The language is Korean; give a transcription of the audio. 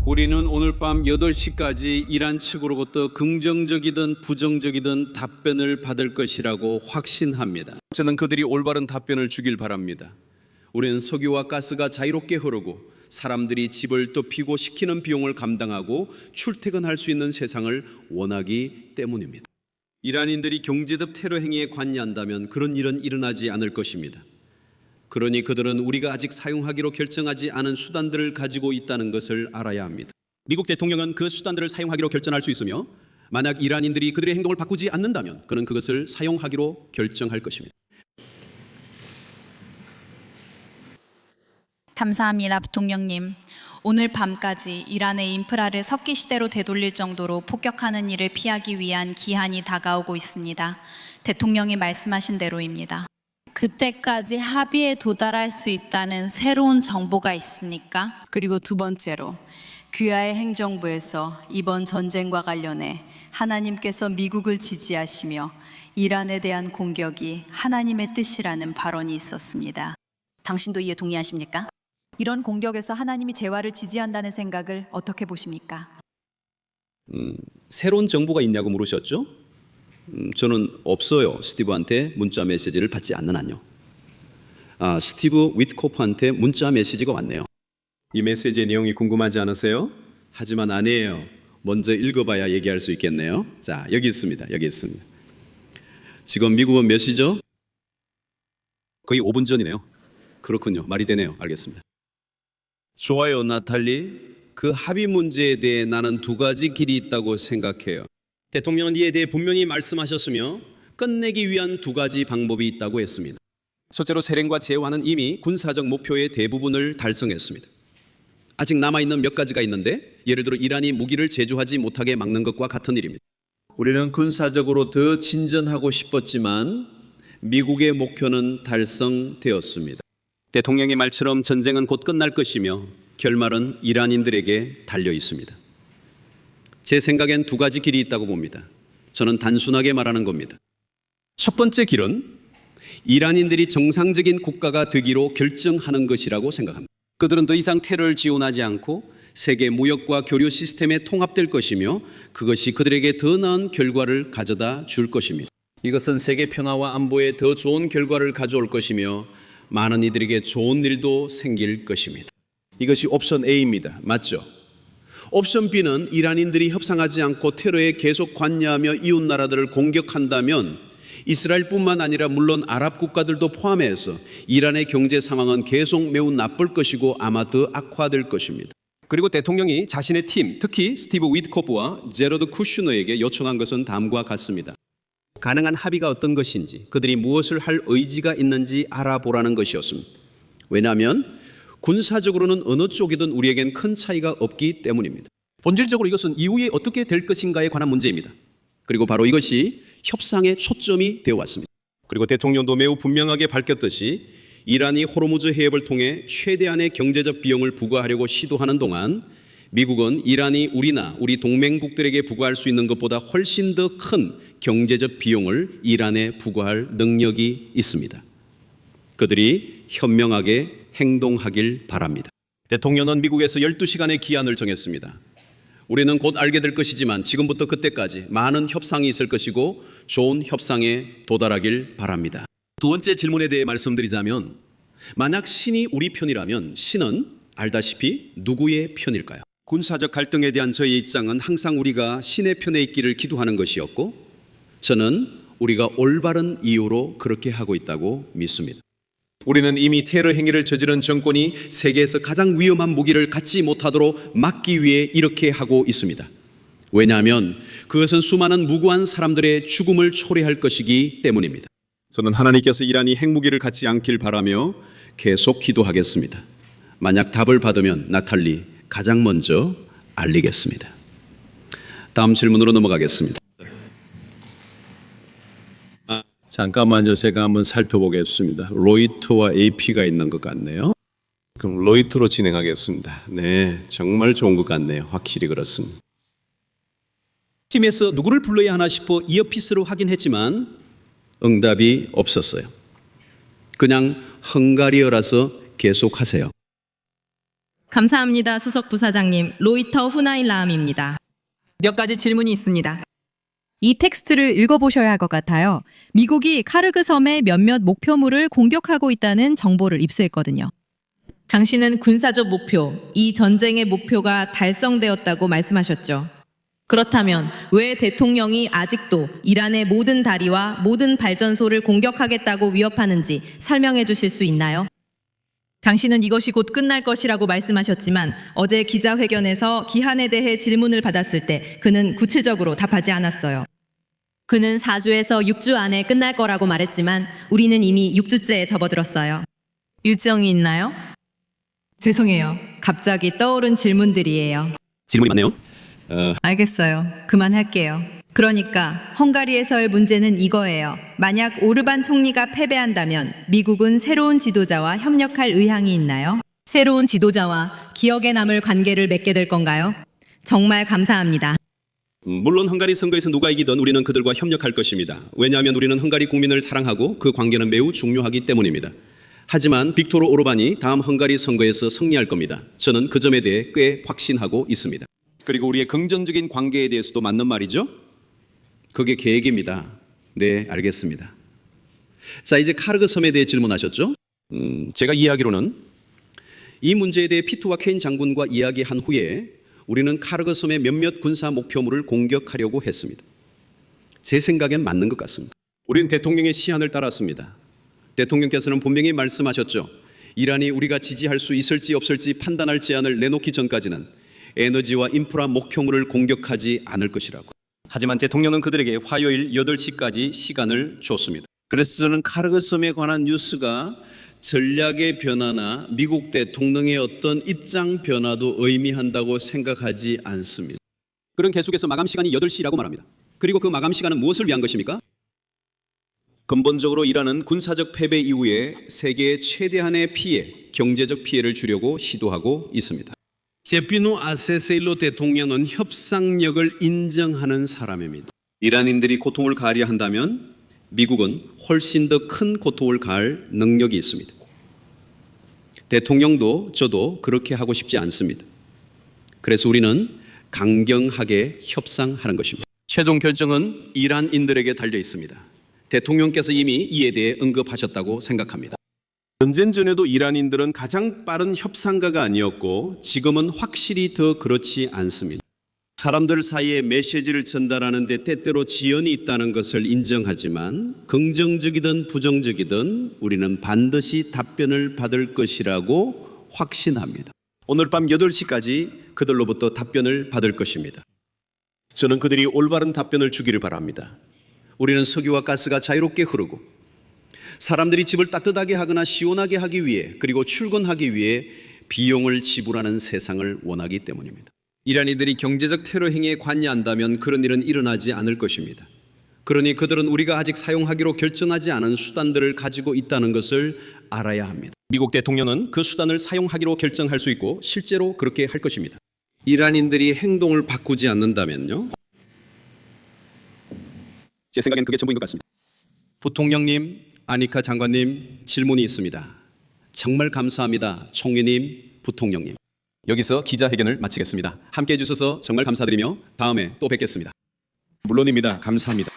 우리는 오늘 밤 8시까지 이란 측으로부터 긍정적이든 부정적이든 답변을 받을 것이라고 확신합니다. 저는 그들이 올바른 답변을 주길 바랍니다. 우리는 석유와 가스가 자유롭게 흐르고 사람들이 집을 또 피고 식히는 비용을 감당하고 출퇴근할 수 있는 세상을 원하기 때문입니다. 이란인들이 경제적 테러 행위에 관여한다면 그런 일은 일어나지 않을 것입니다. 그러니 그들은 우리가 아직 사용하기로 결정하지 않은 수단들을 가지고 있다는 것을 알아야 합니다. 미국 대통령은 그 수단들을 사용하기로 결정할 수 있으며 만약 이란인들이 그들의 행동을 바꾸지 않는다면 그는 그것을 사용하기로 결정할 것입니다. 감사합니다, 부통령님. 오늘 밤까지 이란의 인프라를 석기 시대로 되돌릴 정도로 폭격하는 일을 피하기 위한 기한이 다가오고 있습니다. 대통령이 말씀하신 대로입니다. 그때까지 합의에 도달할 수 있다는 새로운 정보가 있습니까? 그리고 두 번째로 귀하의 행정부에서 이번 전쟁과 관련해 하나님께서 미국을 지지하시며 이란에 대한 공격이 하나님의 뜻이라는 발언이 있었습니다. 당신도 이에 동의하십니까? 이런 공격에서 하나님이 재화를 지지한다는 생각을 어떻게 보십니까? 새로운 정보가 있냐고 물으셨죠? 저는 없어요. 스티브한테 문자 메시지를 받지 않는 한요. 스티브 위트코프한테 문자 메시지가 왔네요. 이 메시지의 내용이 궁금하지 않으세요? 하지만 아니에요. 먼저 읽어봐야 얘기할 수 있겠네요. 자, 여기 있습니다. 여기 있습니다. 지금 미국은 몇 시죠? 거의 5분 전이네요. 그렇군요. 말이 되네요. 알겠습니다. 좋아요, 나탈리. 그 합의 문제에 대해 나는 두 가지 길이 있다고 생각해요. 대통령은 이에 대해 분명히 말씀하셨으며 끝내기 위한 두 가지 방법이 있다고 했습니다. 첫째로 세련과 제화는 이미 군사적 목표의 대부분을 달성했습니다. 아직 남아있는 몇 가지가 있는데 예를 들어 이란이 무기를 제조하지 못하게 막는 것과 같은 일입니다. 우리는 군사적으로 더 진전하고 싶었지만 미국의 목표는 달성되었습니다. 대통령의 말처럼 전쟁은 곧 끝날 것이며 결말은 이란인들에게 달려 있습니다. 제 생각엔 두 가지 길이 있다고 봅니다. 저는 단순하게 말하는 겁니다. 첫 번째 길은 이란인들이 정상적인 국가가 되기로 결정하는 것이라고 생각합니다. 그들은 더 이상 테러를 지원하지 않고 세계 무역과 교류 시스템에 통합될 것이며 그것이 그들에게 더 나은 결과를 가져다 줄 것입니다. 이것은 세계 평화와 안보에 더 좋은 결과를 가져올 것이며 많은 이들에게 좋은 일도 생길 것입니다. 이것이 옵션 A입니다. 맞죠? 옵션 B는 이란인들이 협상하지 않고 테러에 계속 관여하며 이웃 나라들을 공격한다면 이스라엘뿐만 아니라 물론 아랍 국가들도 포함해서 이란의 경제 상황은 계속 매우 나쁠 것이고 아마 더 악화될 것입니다. 그리고 대통령이 자신의 팀, 특히 스티브 위트코프와 제러드 쿠슈너에게 요청한 것은 다음과 같습니다. 가능한 합의가 어떤 것인지, 그들이 무엇을 할 의지가 있는지 알아보라는 것이었습니다. 왜냐하면 군사적으로는 어느 쪽이든 우리에겐 큰 차이가 없기 때문입니다. 본질적으로 이것은 이후에 어떻게 될 것인가에 관한 문제입니다. 그리고 바로 이것이 협상의 초점이 되어 왔습니다. 그리고 대통령도 매우 분명하게 밝혔듯이 이란이 호르무즈 해협을 통해 최대한의 경제적 비용을 부과하려고 시도하는 동안 미국은 이란이 우리나 우리 동맹국들에게 부과할 수 있는 것보다 훨씬 더 큰 경제적 비용을 이란에 부과할 능력이 있습니다. 그들이 현명하게 행동하길 바랍니다. 대통령은 미국에서 12시간의 기한을 정했습니다. 우리는 곧 알게 될 것이지만 지금부터 그때까지 많은 협상이 있을 것이고 좋은 협상에 도달하길 바랍니다. 두 번째 질문에 대해 말씀드리자면 만약 신이 우리 편이라면 신은 알다시피 누구의 편일까요? 군사적 갈등에 대한 저의 입장은 항상 우리가 신의 편에 있기를 기도하는 것이었고 저는 우리가 올바른 이유로 그렇게 하고 있다고 믿습니다. 우리는 이미 테러 행위를 저지른 정권이 세계에서 가장 위험한 무기를 갖지 못하도록 막기 위해 이렇게 하고 있습니다. 왜냐하면 그것은 수많은 무고한 사람들의 죽음을 초래할 것이기 때문입니다. 저는 하나님께서 이란이 핵무기를 갖지 않길 바라며 계속 기도하겠습니다. 만약 답을 받으면 나탈리 가장 먼저 알리겠습니다. 다음 질문으로 넘어가겠습니다. 잠깐만요. 제가 한번 살펴보겠습니다. 로이터와 AP가 있는 것 같네요. 그럼 로이터로 진행하겠습니다. 네, 정말 좋은 것 같네요. 확실히 그렇습니다. 팀에서 누구를 불러야 하나 싶어 이어피스로 확인했지만 응답이 없었어요. 그냥 헝가리어라서 계속하세요. 감사합니다. 수석 부사장님. 로이터 후나일라함입니다. 몇 가지 질문이 있습니다. 이 텍스트를 읽어보셔야 할 것 같아요. 미국이 카르그 섬의 몇몇 목표물을 공격하고 있다는 정보를 입수했거든요. 당신은 군사적 목표, 이 전쟁의 목표가 달성되었다고 말씀하셨죠. 그렇다면 왜 대통령이 아직도 이란의 모든 다리와 모든 발전소를 공격하겠다고 위협하는지 설명해 주실 수 있나요? 당신은 이것이 곧 끝날 것이라고 말씀하셨지만 어제 기자회견에서 기한에 대해 질문을 받았을 때 그는 구체적으로 답하지 않았어요. 그는 4주에서 6주 안에 끝날 거라고 말했지만 우리는 이미 6주째에 접어들었어요. 일정이 있나요? 죄송해요. 갑자기 떠오른 질문들이에요. 질문이 많네요. 알겠어요. 그만할게요. 그러니까 헝가리에서의 문제는 이거예요. 만약 오르반 총리가 패배한다면 미국은 새로운 지도자와 협력할 의향이 있나요? 새로운 지도자와 기억에 남을 관계를 맺게 될 건가요? 정말 감사합니다. 물론 헝가리 선거에서 누가 이기든 우리는 그들과 협력할 것입니다. 왜냐하면 우리는 헝가리 국민을 사랑하고 그 관계는 매우 중요하기 때문입니다. 하지만 빅토르 오르반이 다음 헝가리 선거에서 승리할 겁니다. 저는 그 점에 대해 꽤 확신하고 있습니다. 그리고 우리의 긍정적인 관계에 대해서도 맞는 말이죠. 그게 계획입니다. 네, 알겠습니다. 자, 이제 카르그 섬에 대해 질문하셨죠? 제가 이해하기로는 이 문제에 대해 피트와 케인 장군과 이야기한 후에 우리는 카르그 섬의 몇몇 군사 목표물을 공격하려고 했습니다. 제 생각엔 맞는 것 같습니다. 우리는 대통령의 시한을 따랐습니다. 대통령께서는 분명히 말씀하셨죠. 이란이 우리가 지지할 수 있을지 없을지 판단할 제안을 내놓기 전까지는 에너지와 인프라 목표물을 공격하지 않을 것이라고. 하지만 대통령은 그들에게 화요일 8시까지 시간을 줬습니다. 그래서 저는 카르그 섬에 관한 뉴스가 전략의 변화나 미국 대통령의 어떤 입장 변화도 의미한다고 생각하지 않습니다. 그런 계속해서 마감 시간이 8시라고 말합니다. 그리고 그 마감 시간은 무엇을 위한 것입니까? 근본적으로 이란은 군사적 패배 이후에 세계의 최대한의 피해, 경제적 피해를 주려고 시도하고 있습니다. 제피누 아세세일로 대통령은 협상력을 인정하는 사람입니다. 이란인들이 고통을 가하려 한다면 미국은 훨씬 더 큰 고통을 가할 능력이 있습니다. 대통령도 저도 그렇게 하고 싶지 않습니다. 그래서 우리는 강경하게 협상하는 것입니다. 최종 결정은 이란인들에게 달려 있습니다. 대통령께서 이미 이에 대해 언급하셨다고 생각합니다. 전쟁 전에도 이란인들은 가장 빠른 협상가가 아니었고 지금은 확실히 더 그렇지 않습니다. 사람들 사이에 메시지를 전달하는 데 때때로 지연이 있다는 것을 인정하지만 긍정적이든 부정적이든 우리는 반드시 답변을 받을 것이라고 확신합니다. 오늘 밤 8시까지 그들로부터 답변을 받을 것입니다. 저는 그들이 올바른 답변을 주기를 바랍니다. 우리는 석유와 가스가 자유롭게 흐르고 사람들이 집을 따뜻하게 하거나 시원하게 하기 위해 그리고 출근하기 위해 비용을 지불하는 세상을 원하기 때문입니다. 이란이들이 경제적 테러 행위에 관여한다면 그런 일은 일어나지 않을 것입니다. 그러니 그들은 우리가 아직 사용하기로 결정하지 않은 수단들을 가지고 있다는 것을 알아야 합니다. 미국 대통령은 그 수단을 사용하기로 결정할 수 있고 실제로 그렇게 할 것입니다. 이란인들이 행동을 바꾸지 않는다면요? 제 생각엔 그게 전부인 것 같습니다. 부통령님, 아니카 장관님, 질문이 있습니다. 정말 감사합니다. 총리님, 부통령님. 여기서 기자회견을 마치겠습니다. 함께해 주셔서 정말 감사드리며 다음에 또 뵙겠습니다. 물론입니다. 감사합니다.